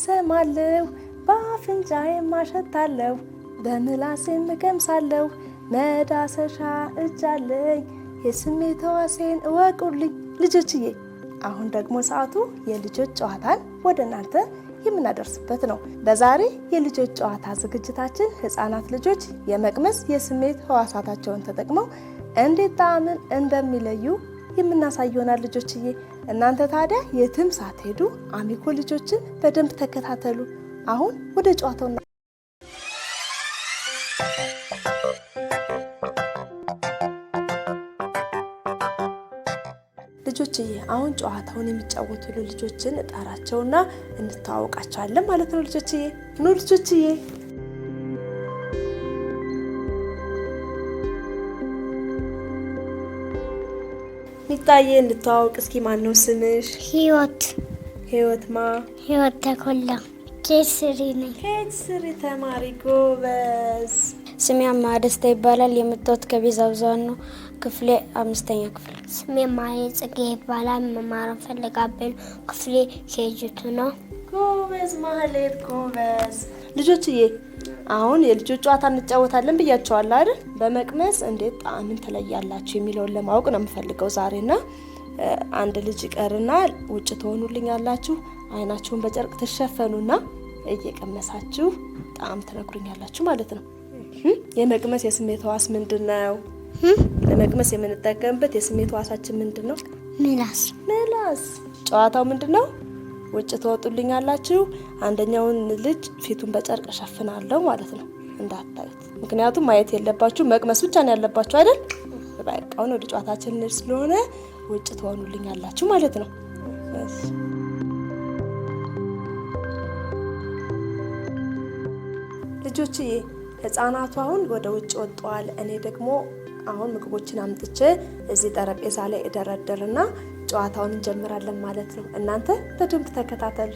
እሰማለሁ በአፍንጫዬም አሸታለሁ በምላሴም እቀምሳለሁ መዳሰሻ እጅ አለኝ የስሜት ሕዋሴን እወቁልኝ። ልጆችዬ አሁን ደግሞ ሰዓቱ የልጆች ጨዋታን ወደ እናንተ የምናደርስበት ነው። በዛሬ የልጆች ጨዋታ ዝግጅታችን ህፃናት ልጆች የመቅመስ የስሜት ሕዋሳታቸውን ተጠቅመው እንዴት ጣዕምን እንደሚለዩ የምናሳይ ይሆናል። ልጆችዬ እናንተ ታዲያ የትም ሳትሄዱ አሚኮ ልጆችን በደንብ ተከታተሉ። አሁን ወደ ጨዋታው ልጆችዬ አሁን ጨዋታውን የሚጫወቱ ልጆችን እጠራቸውና እንተዋወቃቸዋለን ማለት ነው። ልጆችዬ ኑ ልጆችዬ። ሚጣዬ እንተዋወቅ እስኪ። ማን ነው ስምሽ? ህይወት። ህይወትማ? ህይወት ተኮላ። ኬስሪ ነኝ። ኬስሪ ተማሪ ጎበዝ። ስሜ አማሃ ደስታ ይባላል። የመጣሁት ከቤዛ ብዙኃን ነው። ክፍሌ 5ኛ ክፍል። ስሜ ማየ ጽጌ ይባላል። መማር ፈልጋለሁ። ክፍሌ ኬጂቱ ነው። ጎበዝ ማህሌት ጎበዝ። ልጆችዬ አሁን የልጆች ጨዋታ እንጫወታለን ብያቸዋለሁ አይደል? በመቅመስ እንዴት ጣዕምን ትለያላችሁ የሚለውን ለማወቅ ነው የምፈልገው ዛሬና አንድ ልጅ ይቀርና ውጭ ትሆኑልኛላችሁ። አይናችሁን በጨርቅ ትሸፈኑና እየቀመሳችሁ ጣዕም ትነግሩኛላችሁ ማለት ነው። የመቅመስ የስሜት ሕዋስ ምንድነው? ለመቅመስ የምንጠቀምበት የስሜት ሕዋሳችን ምንድነው? ምላስ። ምላስ። ጨዋታው ምንድነው? ውጭ ትወጡልኛላችሁ። አንደኛውን ልጅ ፊቱን በጨርቅ ሸፍናለሁ ማለት ነው እንዳታዩት። ምክንያቱም ማየት የለባችሁ መቅመስ ብቻ ነው ያለባችሁ አይደል? በቃውን ወደ ጨዋታችን ልጅ ስለሆነ ውጭ ትሆኑልኛላችሁ ማለት ነው። ልጆችዬ ህፃናቱ አሁን ወደ ውጭ ወጥተዋል። እኔ ደግሞ አሁን ምግቦችን አምጥቼ እዚህ ጠረጴዛ ላይ እደረድርና ጨዋታውን እንጀምራለን ማለት ነው። እናንተ በደንብ ተከታተሉ።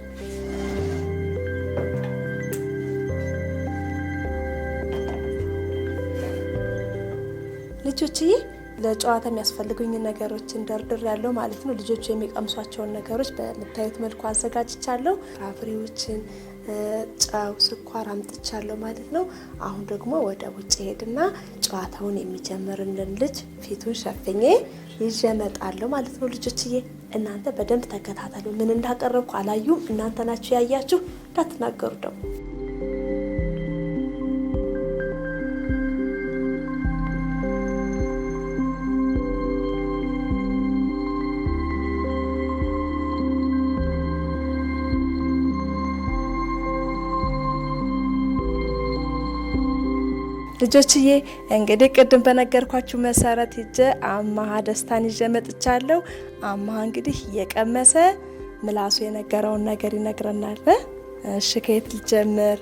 ልጆችዬ ለጨዋታ የሚያስፈልጉኝ ነገሮችን ደርድር ያለው ማለት ነው። ልጆቹ የሚቀምሷቸውን ነገሮች በምታዩት መልኩ አዘጋጅቻለሁ። ፍራፍሬዎችን፣ ጨው፣ ስኳር አምጥቻለሁ ማለት ነው። አሁን ደግሞ ወደ ውጭ ሄድና ጨዋታውን የሚጀምርልን ልጅ ፊቱን ሸፍኜ ይዤ እመጣለሁ ማለት ነው። ልጆችዬ እናንተ በደንብ ተከታተሉ። ምን እንዳቀረብኩ አላዩም። እናንተ ናችሁ ያያችሁ። እንዳትናገሩ ደግሞ። ልጆችዬ እንግዲህ ቅድም በነገርኳችሁ መሰረት ሂጄ አማሃ ደስታን ይዤ መጥቻለሁ። አማሃ እንግዲህ እየቀመሰ ምላሱ የነገረውን ነገር ይነግረናል። እሺ ከየት ልጀምር?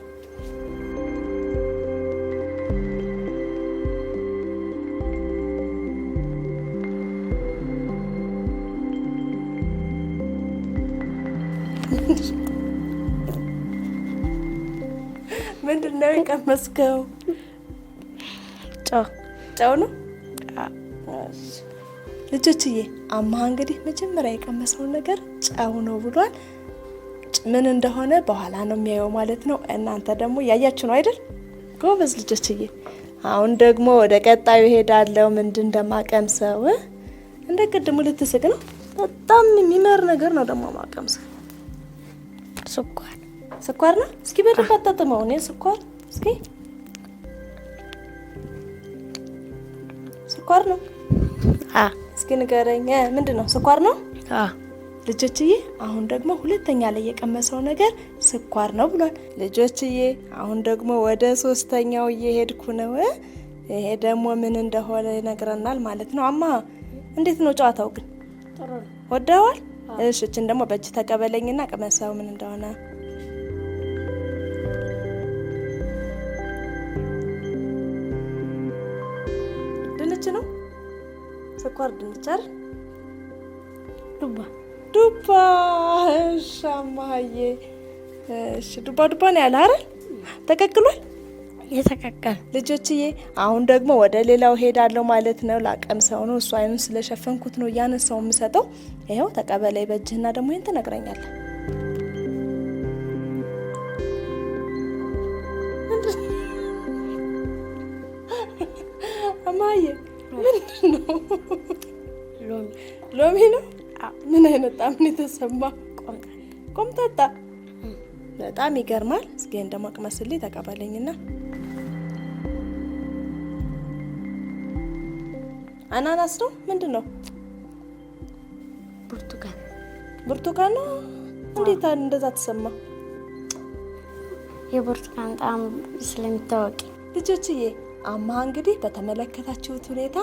ምንድነው የቀመስከው? ጨው ነው። ልጆችዬ አማሃ እንግዲህ መጀመሪያ የቀመሰውን ነገር ጨው ነው ብሏል። ምን እንደሆነ በኋላ ነው የሚያየው ማለት ነው። እናንተ ደግሞ ያያችሁ ነው አይደል? ጎበዝ ልጆችዬ። አሁን ደግሞ ወደ ቀጣዩ ሄዳለሁ። ምንድን እንደማቀምሰው እንደ ቅድሙ ልትስቅ ነው። በጣም የሚመር ነገር ነው ደግሞ ማቀምሰው። ስኳር ነው። እስኪ በደንብ አጣጥመው። እኔ ስኳር ስኳር ነው። እስኪ ንገረኝ ምንድን ነው? ስኳር ነው። ልጆችዬ አሁን ደግሞ ሁለተኛ ላይ የቀመሰው ነገር ስኳር ነው ብሏል። ልጆችዬ አሁን ደግሞ ወደ ሶስተኛው እየሄድኩ ነው። ይሄ ደግሞ ምን እንደሆነ ይነግረናል ማለት ነው። አማሃ እንዴት ነው ጨዋታው ግን? ወደዋል? እሺ እችን ደግሞ በእጅ ተቀበለኝና ቀመሰው ምን እንደሆነ። ድንች ነው። ስኳር ድንች አይደል? ዱባ። እሺ አማዬ፣ እሺ ዱባ ነው ያለ አይደል? ተቀቅሏል? የተቀቀለ። ልጆችዬ አሁን ደግሞ ወደ ሌላው ሄዳለሁ ማለት ነው። ላቀምሰው ነው። እሱ አይኑን ስለሸፈንኩት ነው እያነሳው የምሰጠው። ይኸው ተቀበለኝ በእጅህና ደግሞ ይሄን ትነግረኛለህ። እማዬ ምንድን ነው? ሎሚ ሎሚ ነው። ምን አይነት ጣዕም ነው የተሰማ? ቆምጣጣ። በጣም ይገርማል። እስኪ እንደሞ ቅመስልኝ ተቀበለኝና። አናናስ ነው ምንድን ነው? ብርቱካን። ብርቱካን ነው። እንዴት እንደዛ ተሰማ? የብርቱካን ጣዕም ስለሚታወቅ። ልጆችዬ አማሃ እንግዲህ በተመለከታችሁት ሁኔታ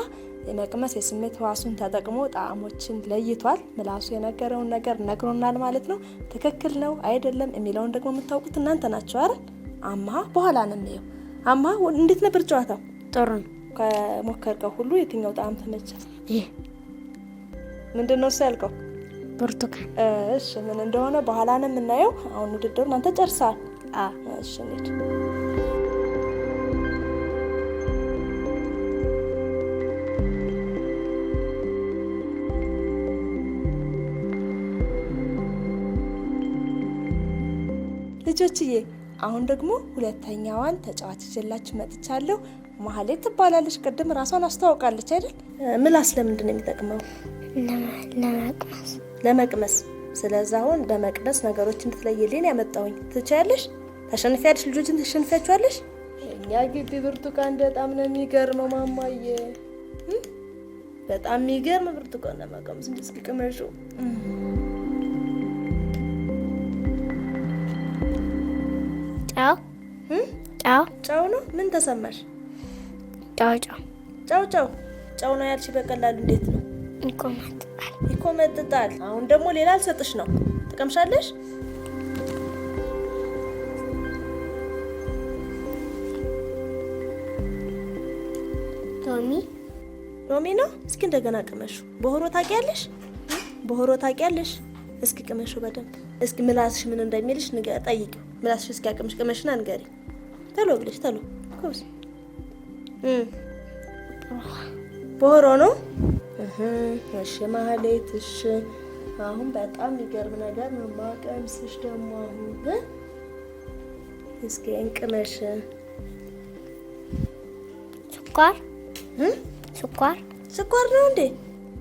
የመቅመስ የስሜት ህዋሱን ተጠቅሞ ጣዕሞችን ለይቷል። ምላሱ የነገረውን ነገር ነግሮናል ማለት ነው። ትክክል ነው አይደለም የሚለውን ደግሞ የምታውቁት እናንተ ናችሁ አይደል? አማሃ በኋላ ነው የሚየው። አማሃ እንዴት ነበር ጨዋታው? ጥሩ ነው። ከሞከርከው ሁሉ የትኛው ጣዕም ተመቸ? ይህ ምንድን ነው እሱ ያልከው? ብርቱካን። እሺ ምን እንደሆነ በኋላ ነው የምናየው። አሁን ውድድሩ እናንተ ጨርሳል። እሺ እንሂድ። ልጆችዬ አሁን ደግሞ ሁለተኛዋን ተጫዋች ይዤላችሁ መጥቻለሁ። ማህሌት ትባላለች። ቅድም ራሷን አስተዋውቃለች አይደል? ምላስ ለምንድን ነው የሚጠቅመው? ለመቅመስ። ለመቅመስ። ስለዚህ አሁን ለመቅመስ ነገሮች እንድትለይልኝ ያመጣሁኝ። ትችያለሽ? ታሸንፊያለሽ? ልጆችን ታሸንፊያችኋለሽ? እኛ ግቢ ብርቱካን በጣም ነው የሚገርመው ማማዬ። በጣም የሚገርም ብርቱካን ለመቅመስ እስኪ ቅመሹ። ጫው ጫው ጫው ነው። ምን ተሰማሽ? ጫው ጫው ጫው ጫው ጫው ነው ያልሽ በቀላሉ እንዴት ነው? ይቆመጥጣል። ይቆመጥጣል። አሁን ደግሞ ሌላ አልሰጥሽ ነው። ትቀምሻለሽ? ሎሚ ሎሚ ነው። እስኪ እንደገና ቅመሹ። በሆሮ ታውቂያለሽ? በሆሮ ታውቂያለሽ? እስኪ ቅመሹ በደንብ። እስኪ ምላስሽ ምን እንደሚልሽ ጠይቂው። ምላስሽ እስኪ አቅምሽ ቅመሽና ንገሪ። ተሎ ብለሽ ተሎ። ኮስ በሆሮ ነው። እሺ ማህሌት፣ እሺ አሁን በጣም የሚገርም ነገር ነው ማቀምስሽ ደግሞ። አሁን እስኪ እንቅመሽ። ስኳር ስኳር ስኳር ነው እንዴ?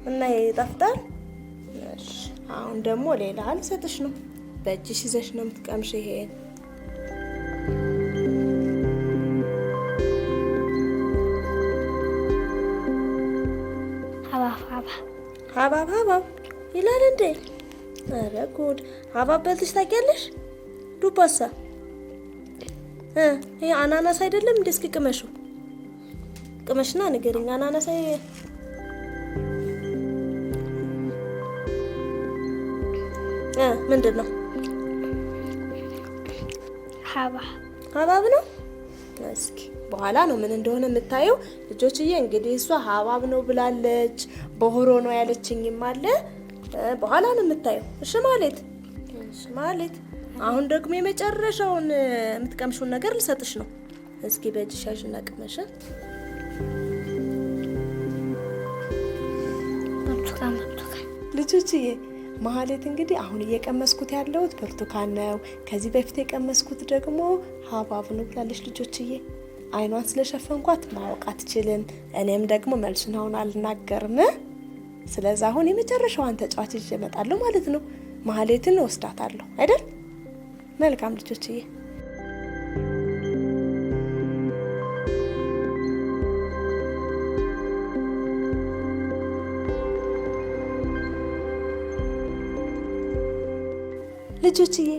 እና ይጣፍጣል። እሺ አሁን ደግሞ ሌላ አልሰጥሽ ነው። በእጅሽ ይዘሽ ነው የምትቀምሽ። ይሄ ሀባብ ሀባብ ይላል እንዴ? ኧረ ጉድ! ሀባብ በልተሽ ታውቂያለሽ? ዱባሳ ይሄ አናናስ አይደለም እንዴ? እስኪ ቅመሹ። ቅመሽና ንገሪኝ። አናናስ ምንድን ነው? ሀባብ ነው። እስኪ በኋላ ነው ምን እንደሆነ የምታየው። ልጆችዬ እንግዲህ እሷ ሀባብ ነው ብላለች። በሆሮ ነው ያለችኝም አለ። በኋላ ነው የምታየው። እሺ ማለት እሺ ማለት። አሁን ደግሞ የመጨረሻውን የምትቀምሹን ነገር ልሰጥሽ ነው። እስኪ በእጅሽ ያዥና ቅመሽ። ልጆችዬ ማህሌት እንግዲህ አሁን እየቀመስኩት ያለሁት ብርቱካን ነው። ከዚህ በፊት የቀመስኩት ደግሞ ሀባብ ነው ብላለች። ልጆችዬ አይኗን ስለሸፈንኳት ማወቅ አትችልም። እኔም ደግሞ መልሱን አሁን አልናገርም። ስለዚህ አሁን የመጨረሻዋን ተጫዋች ይዤ እመጣለሁ ማለት ነው። ማህሌትን ወስዳታለሁ አይደል? መልካም ልጆችዬ። ልጆችዬ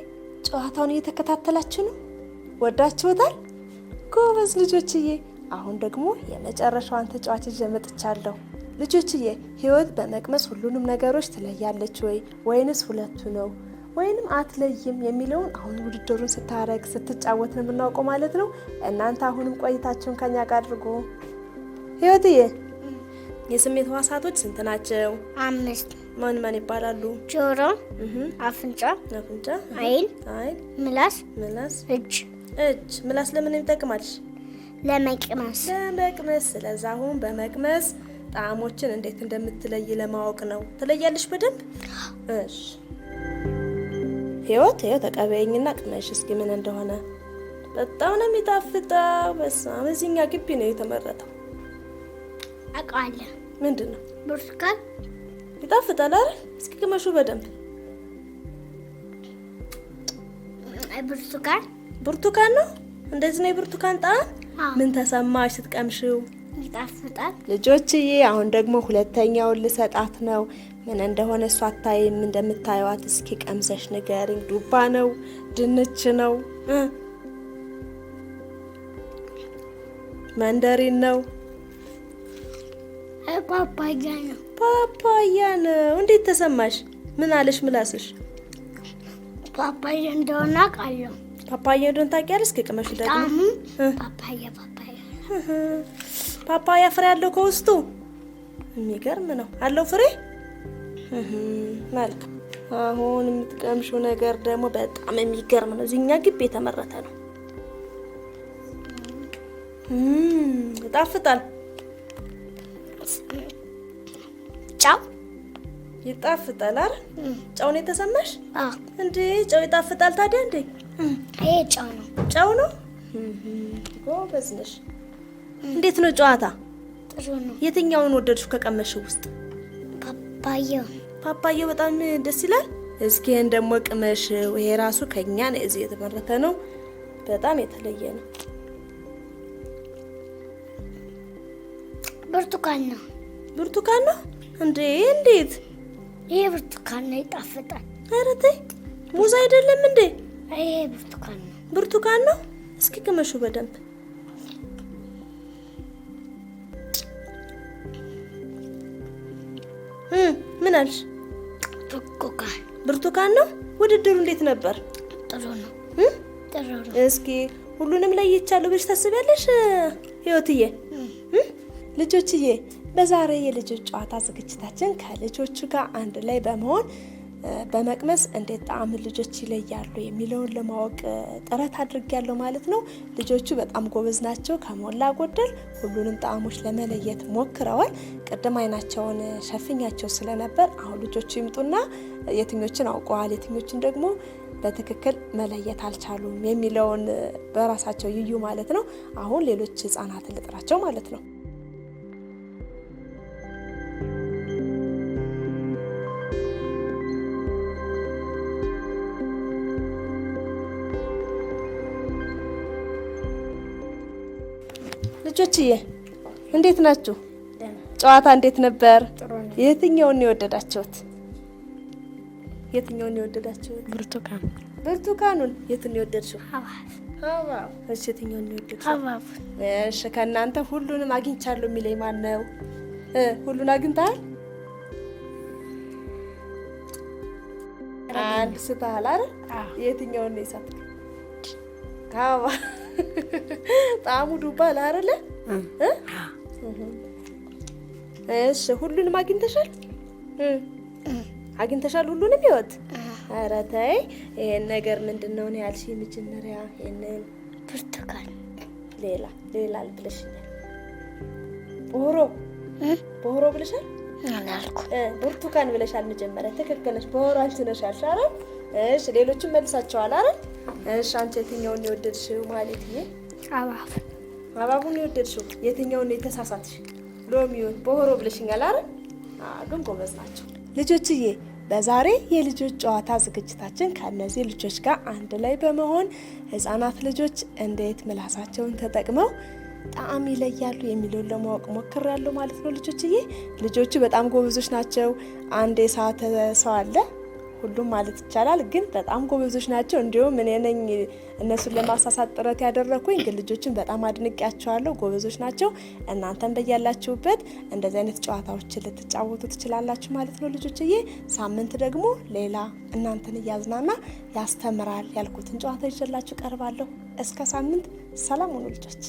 ጨዋታውን እየተከታተላችሁ ነው? ወዳችሁታል? ጎበዝ ልጆችዬ። አሁን ደግሞ የመጨረሻዋን ተጫዋች ይዤ መጥቻለሁ። ልጆችዬ ህይወት በመቅመስ ሁሉንም ነገሮች ትለያለች ወይ ወይንስ ሁለቱ ነው ወይንም አትለይም የሚለውን አሁን ውድድሩን ስታረግ ስትጫወት ነው የምናውቀው ማለት ነው። እናንተ አሁንም ቆይታችሁን ከኛ ጋር አድርጉ። ህይወትዬ የስሜት ህዋሳቶች ስንት ናቸው? 5። ማን ማን ይባላሉ? ጆሮ፣ አፍንጫ፣ አይን፣ ምላስ፣ እጅ። ምላስ ለምን ይጠቅማል? ለመቅመስ። ስለዚህ አሁን በመቅመስ ጣዕሞችን እንዴት እንደምትለይ ለማወቅ ነው። ትለያለሽ በደንብ? እሺ ህይወት ተቀበይኝና ቅመሽ እስኪ ምን እንደሆነ። በጣም ነው የሚጣፍጠው። በስመ አብ እዚህኛ ግቢ ነው የተመረተው። አውቃለሁ። ምንድን ነው? ብርቱካን ይጣፍጣል አይደል? እስኪ ቅመሹ በደንብ። ብርቱካን ነው። እንደዚህ ነው የብርቱካን ጣዕም። ምን ተሰማሽ ስትቀምሽው? ይጣፍጣል። ልጆችዬ አሁን ደግሞ ሁለተኛውን ልሰጣት ነው። ምን እንደሆነ እሷ አታይም። እንደምታዩት እስኪ ቀምሰሽ ንገሪኝ። ዱባ ነው? ድንች ነው? መንደሪን ነው? ፓፓያ ነው። ፓፓያ ነው። እንዴት ተሰማሽ? ምን አለሽ ምላስሽ? ፓፓያ እንደሆነ አውቃለሁ። ፓፓያ እንደሆነ ታውቂያለሽ? እስኪ ቅመሽ ደግሞ። ፓፓያ ፍሬ አለው ከውስጡ። የሚገርም ነው። አለው ፍሬ። መልካም። አሁን የምትቀምሽው ነገር ደግሞ በጣም የሚገርም ነው። እዚህኛ ግቢ የተመረተ ነው። ይጣፍጣል። ጨው ይጣፍጣል አይደል? ጨው ነው የተሰማሽ? አዎ። እንዴ ጨው ይጣፍጣል ታዲያ? እንዴ ይሄ ጨው ነው። ጨው ነው። ጎበዝ ነሽ። እንዴት ነው ጨዋታ? ጥሩ ነው። የትኛውን ወደድሽው ከቀመሽው ውስጥ? ፓፓያው በጣም ደስ ይላል። እስኪ ይሄን ደግሞ ቅመሽው። ይሄ ራሱ ከኛ ነው እዚህ የተመረተ ነው። በጣም የተለየ ነው። ብርቱካን ነው። ብርቱካን ነው እንዴ? እንዴት? ይሄ ብርቱካን ነው። ይጣፍጣል። ኧረ ተይ፣ ሙዝ አይደለም እንዴ? ይሄ ብርቱካን ነው። ብርቱካን ነው። እስኪ ቅመሽው በደንብ። ምን አልሽ? ብርቱካን ነው። ውድድሩ እንዴት ነበር? ጥሩ ነው። ጥሩ ነው። እስኪ ሁሉንም ለይቻለሁ ብለሽ ታስቢያለሽ ህይወትዬ? ልጆችዬ በዛሬ የልጆች ጨዋታ ዝግጅታችን ከልጆቹ ጋር አንድ ላይ በመሆን በመቅመስ እንዴት ጣዕም ልጆች ይለያሉ የሚለውን ለማወቅ ጥረት አድርጌያለሁ ማለት ነው። ልጆቹ በጣም ጎበዝ ናቸው። ከሞላ ጎደል ሁሉንም ጣዕሞች ለመለየት ሞክረዋል። ቅድም አይናቸውን ሸፍኛቸው ስለነበር አሁን ልጆቹ ይምጡና የትኞችን አውቀዋል፣ የትኞችን ደግሞ በትክክል መለየት አልቻሉም የሚለውን በራሳቸው ይዩ ማለት ነው። አሁን ሌሎች ህፃናትን ልጥራቸው ማለት ነው። ልጆችዬ እንዴት ናችሁ? ጨዋታ እንዴት ነበር? የትኛውን የወደዳችሁት? ብርቱካኑን። የቱን የወደድሽው? ሐብሐብ። እሺ የትኛውን የወደድሽው? ሐብሐብ። እሺ ከእናንተ ሁሉንም አግኝቻለሁ የሚለኝ ማን ነው? ሁሉን አግኝተሃል? አንድ ስተሃል አይደል? የትኛውን ነው የሳትከው? ሐብሐብ። ጣዕሙ ዱባ አይደለ? እሺ ሁሉንም አግኝተሻል? አግኝተሻል ሁሉንም? ህይወት ኧረ ተይ፣ ይሄን ነገር ምንድነው ነው ያልሽ? መጀመሪያ ይሄንን ብርቱካን፣ ሌላ ብለሽኛል። ቦሮ ብለሻል? አላልኩ። ብርቱካን ብለሻል መጀመሪያ። ትክክል ነሽ። ቦሮ አንቺ ነሽ ያልሽ አይደል? እሺ ሌሎችን መልሳቸዋል አይደል? እሺ አንቺ የትኛውን ነው የወደድሽው ማለት ነው? ሐብሐቡን የወደድሽው። የትኛውን ነው የተሳሳትሽ? ሎሚውን ቦሮ ብለሽኛል አይደል? ግን ጎበዝ ናቸው ልጆችዬ። በዛሬ የልጆች ጨዋታ ዝግጅታችን ከነዚህ ልጆች ጋር አንድ ላይ በመሆን ህፃናት ልጆች እንዴት ምላሳቸውን ተጠቅመው ጣዕም ይለያሉ የሚለውን ለማወቅ ሞክሬያለሁ ማለት ነው ልጆችዬ። ልጆቹ በጣም ጎበዞች ናቸው። አንድ የሳተ ሰው አለ ሁሉም ማለት ይቻላል፣ ግን በጣም ጎበዞች ናቸው። እንዲሁም እኔ ነኝ እነሱን ለማሳሳት ጥረት ያደረኩኝ፣ ግን ልጆችን በጣም አድንቄያቸዋለሁ። ጎበዞች ናቸው። እናንተም በያላችሁበት እንደዚህ አይነት ጨዋታዎችን ልትጫወቱ ትችላላችሁ ማለት ነው ልጆችዬ። ሳምንት ደግሞ ሌላ እናንተን እያዝናና ያስተምራል ያልኩትን ጨዋታ ይዤላችሁ ቀርባለሁ። እስከ ሳምንት ሰላም ሁኑ ልጆች።